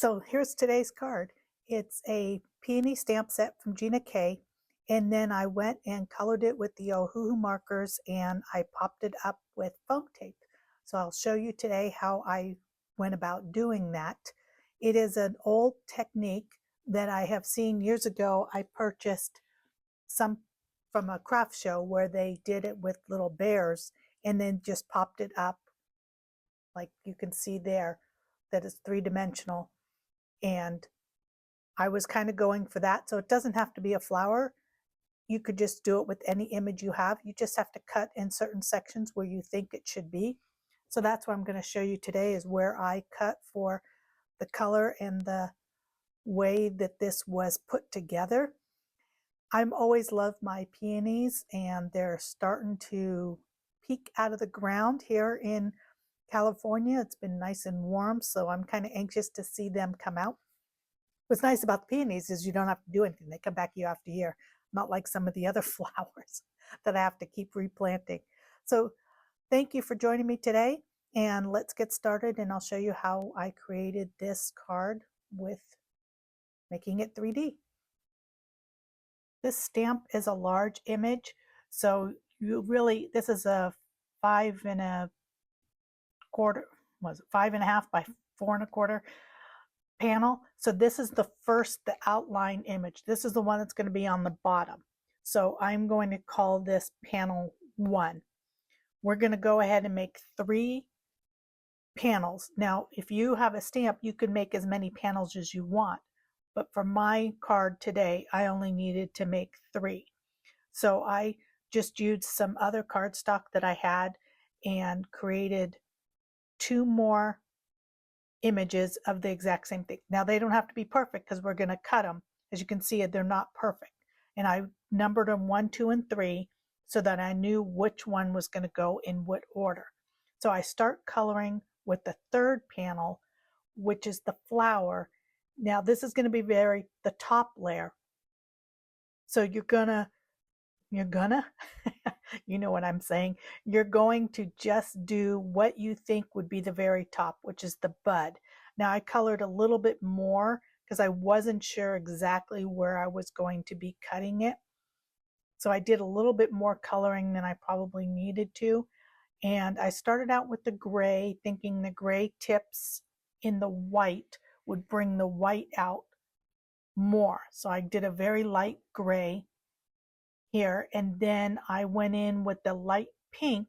So here's today's card. It's a peony stamp set from Gina K. And then I went and colored it with the Ohuhu markers and I popped it up with foam tape. So I'll show you today how I went about doing that. It is an old technique that I have seen years ago. I purchased some from a craft show where they did it with little bears and then just popped it up like you can see there, that is three-dimensional. And I was kind of going for that. So it doesn't have to be a flower. You could just do it with any image you have. You just have to cut in certain sections where you think it should be. So that's what I'm going to show you today, is where I cut for the color and the way that this was put together. I've always loved my peonies, and they're starting to peek out of the ground here in California. It's been nice and warm, so I'm kind of anxious to see them come out. What's nice about the peonies is you don't have to do anything. They come back year after year, not like some of the other flowers that I have to keep replanting. So thank you for joining me today, and let's get started, and I'll show you how I created this card with making it 3D. This stamp is a large image, so this is a 5.25, was it 5.5 by 4.25 panel. So this is the outline image. This is the one that's going to be on the bottom. So I'm going to call this panel 1. We're going to go ahead and make 3 panels. Now, if you have a stamp, you can make as many panels as you want. But for my card today, I only needed to make 3. So I just used some other cardstock that I had and created 2 more images of the exact same thing. Now they don't have to be perfect because we're going to cut them. As you can see, they're not perfect. And I numbered them 1, 2, and 3 so that I knew which one was going to go in what order. So I start coloring with the 3rd panel, which is the flower. Now this is going to be the top layer. So you're gonna, you know what I'm saying. You're going to just do what you think would be the very top, which is the bud. Now I colored a little bit more because I wasn't sure exactly where I was going to be cutting it. So I did a little bit more coloring than I probably needed to. And I started out with the gray, thinking the gray tips in the white would bring the white out more. So I did a very light gray here, and then I went in with the light pink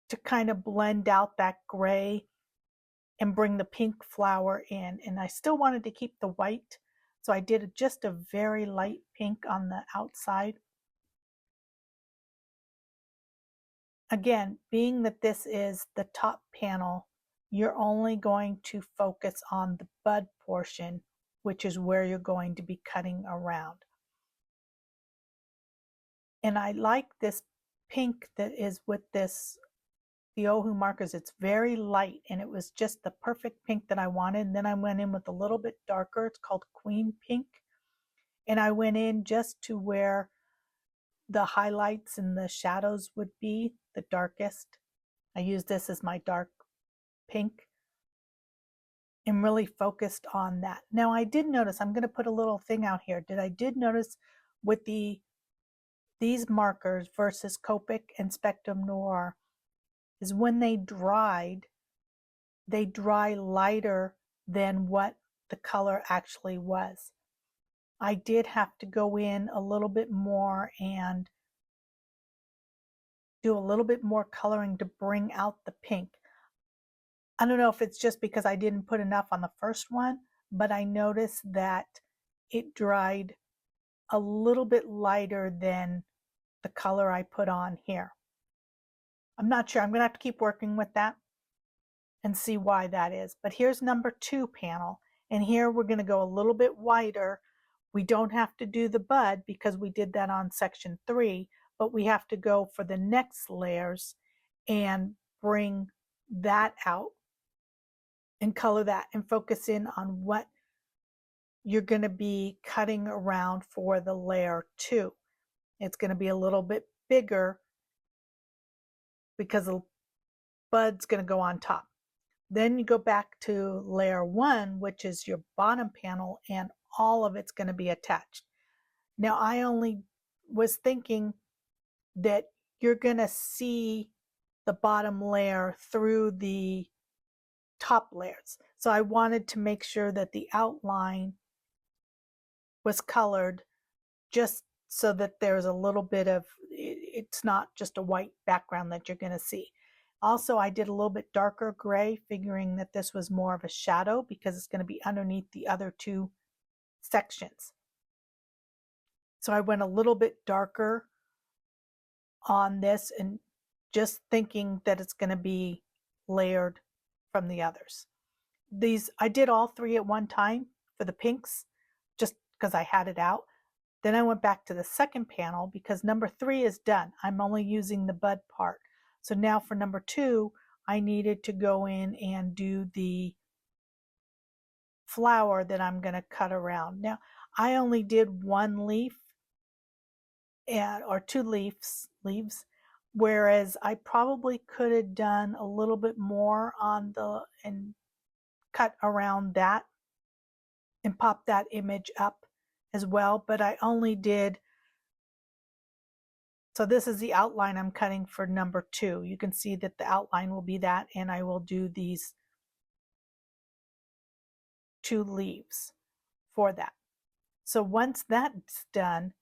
to kind of blend out that gray and bring the pink flower in. And I still wanted to keep the white, so I did just a very light pink on the outside. Again, being that this is the top panel, you're only going to focus on the bud portion, which is where you're going to be cutting around. And I like this pink that is with the Ohuhu markers. It's very light, and it was just the perfect pink that I wanted. And then I went in with a little bit darker. It's called Queen Pink. And I went in just to where the highlights and the shadows would be the darkest. I used this as my dark pink and really focused on that. Now I did notice, I'm going to put a little thing out here, I did notice with these markers versus Copic and Spectrum Noir is when they dry lighter than what the color actually was. I did have to go in a little bit more and do a little bit more coloring to bring out the pink. I don't know if it's just because I didn't put enough on the first one, but I noticed that it dried a little bit lighter than the color I put on here. I'm not sure. I'm going to have to keep working with that and see why that is. But here's number 2 panel, and here we're going to go a little bit wider. We don't have to do the bud because we did that on section 3, but we have to go for the next layers and bring that out and color that and focus in on what you're going to be cutting around for the layer 2. It's going to be a little bit bigger because the bud's going to go on top. Then you go back to layer 1, which is your bottom panel, and all of it's going to be attached. Now I only was thinking that you're going to see the bottom layer through the top layers. So I wanted to make sure that the outline was colored just so that there's a little bit of, it's not just a white background that you're going to see. Also, I did a little bit darker gray, figuring that this was more of a shadow because it's going to be underneath the other two sections. So I went a little bit darker on this and just thinking that it's going to be layered from the others. These, I did all three at one time for the pinks, just because I had it out. Then I went back to the second panel because number 3 is done. I'm only using the bud part. So now for number 2, I needed to go in and do the flower that I'm going to cut around. Now, I only did one leaf or 2 leaves, whereas I probably could have done a little bit more on the, and cut around that and pop that image up as well, but I only did, so this is the outline I'm cutting for number 2. You can see that the outline will be that, and I will do these 2 leaves for that. So once that's done,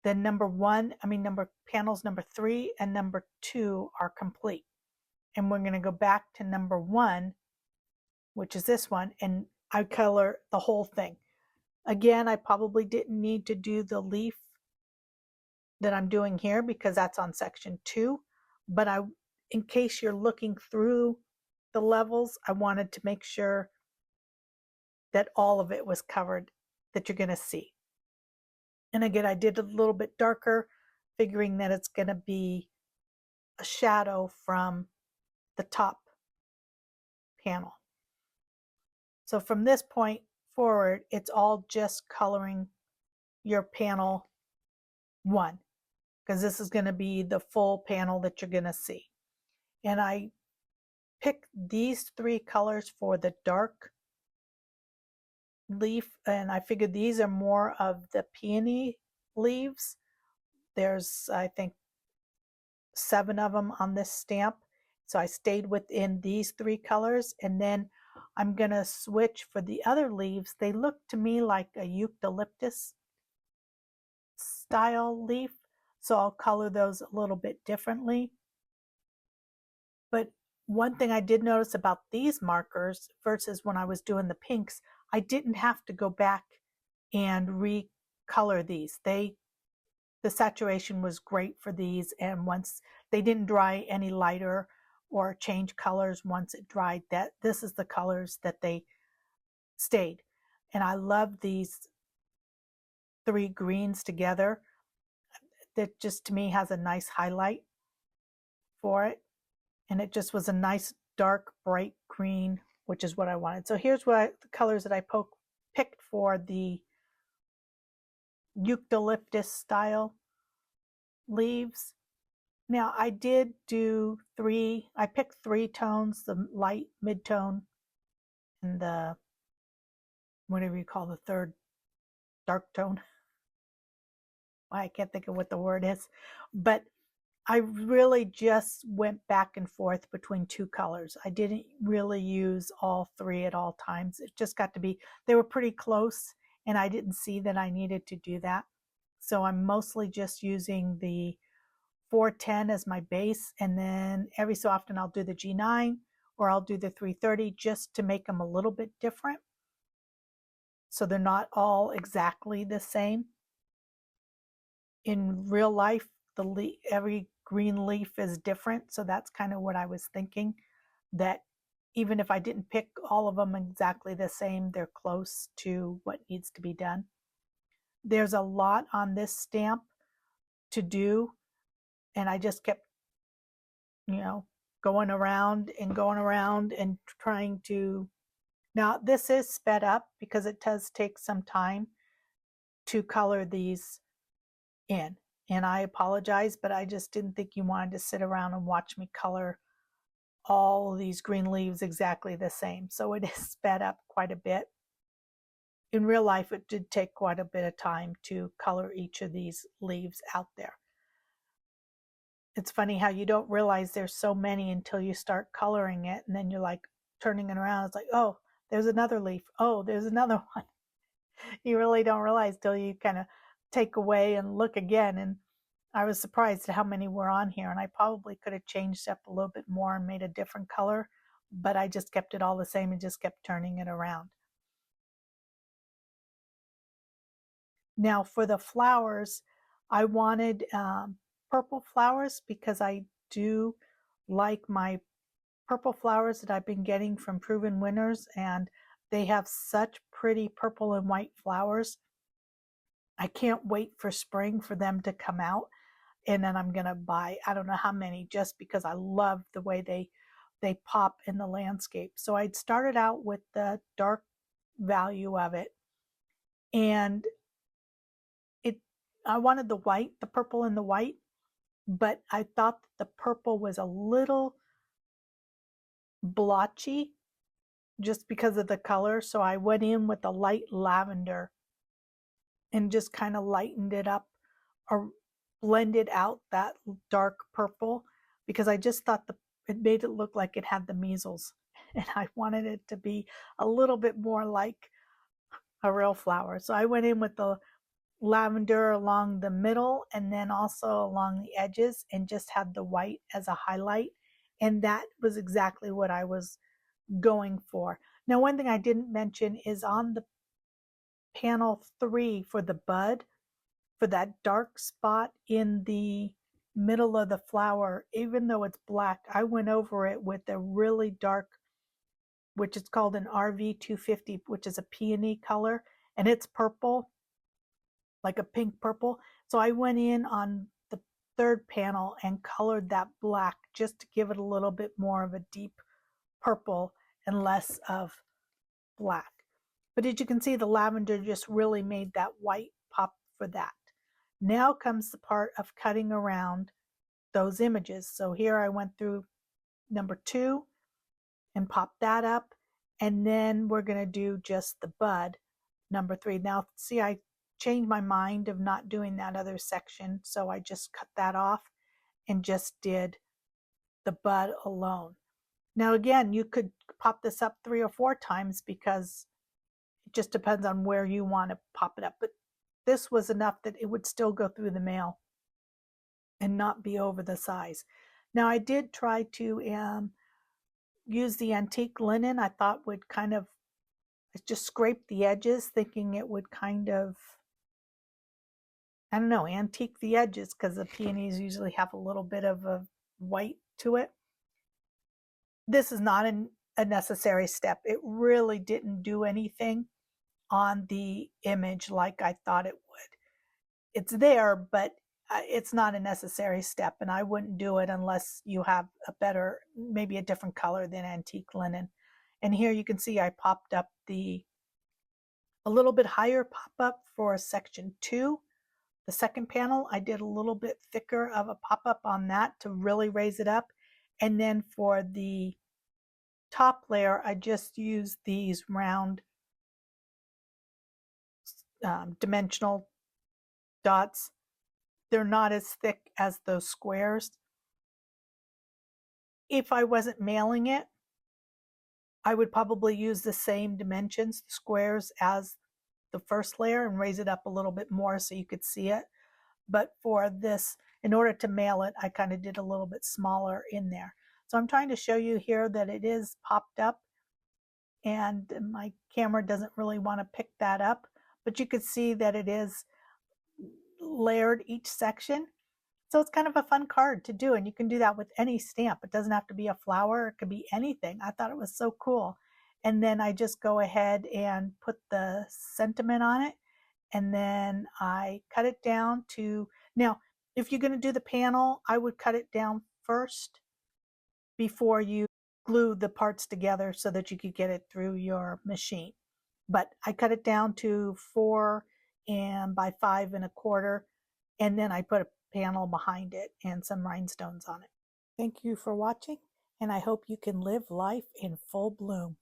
then panels number 3 and number 2 are complete. And we're going to go back to number 1, which is this one, and I color the whole thing. Again, I probably didn't need to do the leaf that I'm doing here because that's on section 2, but in case you're looking through the levels, I wanted to make sure that all of it was covered that you're going to see. And again, I did a little bit darker, figuring that it's going to be a shadow from the top panel. So from this point forward, it's all just coloring your panel 1, because this is going to be the full panel that you're going to see. And I picked these 3 colors for the dark leaf, and I figured these are more of the peony leaves. There's, I think, 7 of them on this stamp. So I stayed within these 3 colors, and then I'm going to switch for the other leaves. They look to me like a eucalyptus style leaf, so I'll color those a little bit differently. But one thing I did notice about these markers versus when I was doing the pinks, I didn't have to go back and recolor these. The saturation was great for these, and once they didn't dry any lighter or change colors once it dried, that this is the colors that they stayed. And I love these 3 greens together. That just to me has a nice highlight for it, and it just was a nice dark bright green, which is what I wanted. So here's the colors that I picked for the eucalyptus style leaves. Now I did do 3, I picked 3 tones, the light, mid-tone, and the, whatever you call the third dark tone. I can't think of what the word is, but I really just went back and forth between 2 colors. I didn't really use all 3 at all times. It just got to be, they were pretty close, and I didn't see that I needed to do that. So I'm mostly just using the 410 as my base, and then every so often I'll do the G9 or I'll do the 330 just to make them a little bit different, so they're not all exactly the same. In real life, every green leaf is different, so that's kind of what I was thinking, that even if I didn't pick all of them exactly the same, they're close to what needs to be done. There's a lot on this stamp to do, and I just kept, going around and trying to, now this is sped up because it does take some time to color these in, and I apologize, but I just didn't think you wanted to sit around and watch me color all these green leaves exactly the same. So it is sped up quite a bit. In real life, it did take quite a bit of time to color each of these leaves out there. It's funny how you don't realize there's so many until you start coloring it, and then you're like turning it around. It's like, oh, there's another leaf. Oh, there's another one. You really don't realize till you kind of take away and look again. And I was surprised at how many were on here, and I probably could have changed up a little bit more and made a different color, but I just kept it all the same and just kept turning it around. Now for the flowers, I wanted purple flowers because I do like my purple flowers that I've been getting from Proven Winners, and they have such pretty purple and white flowers. I can't wait for spring for them to come out, and then I'm gonna buy I don't know how many, just because I love the way they pop in the landscape. So I'd started out with the dark value of it, and it I wanted the white, the purple and the white, but I thought that the purple was a little blotchy just because of the color. So I went in with a light lavender and just kind of lightened it up or blended out that dark purple, because I just thought it made it look like it had the measles, and I wanted it to be a little bit more like a real flower. So I went in with the lavender along the middle and then also along the edges, and just had the white as a highlight, and that was exactly what I was going for. Now, one thing I didn't mention is on the panel 3 for the bud, for that dark spot in the middle of the flower, even though it's black, I went over it with a really dark, which is called an RV 250, which is a peony color, and it's purple, like a pink purple. So I went in on the 3rd panel and colored that black just to give it a little bit more of a deep purple and less of black. But as you can see, the lavender just really made that white pop for that. Now comes the part of cutting around those images. So here I went through number 2 and popped that up, and then we're going to do just the bud, number 3. Now see, I changed my mind of not doing that other section, so I just cut that off and just did the bud alone. Now again, you could pop this up 3 or 4 times because it just depends on where you want to pop it up, but this was enough that it would still go through the mail and not be over the size. Now I did try to use the antique linen. I thought would kind of just scrape the edges, thinking it would kind of, I don't know, antique the edges, because the peonies usually have a little bit of a white to it. This is not a necessary step. It really didn't do anything on the image like I thought it would. It's there, but it's not a necessary step, and I wouldn't do it unless you have a better, maybe a different color than antique linen. And here you can see I popped up a little bit higher pop-up for section 2. The second panel, I did a little bit thicker of a pop-up on that to really raise it up. And then for the top layer, I just used these round dimensional dots. They're not as thick as those squares. If I wasn't mailing it, I would probably use the same dimensions, the squares, as the first layer and raise it up a little bit more so you could see it. But for this, in order to mail it, I kind of did a little bit smaller in there. So I'm trying to show you here that it is popped up, and my camera doesn't really want to pick that up, but you could see that it is layered each section. So it's kind of a fun card to do, and you can do that with any stamp. It doesn't have to be a flower, it could be anything. I thought it was so cool. And then I just go ahead and put the sentiment on it, and then I cut it down to, now if you're going to do the panel, I would cut it down first before you glue the parts together so that you could get it through your machine. But I cut it down to 4 and by 5 1/4, and then I put a panel behind it and some rhinestones on it. Thank you for watching, and I hope you can live life in full bloom.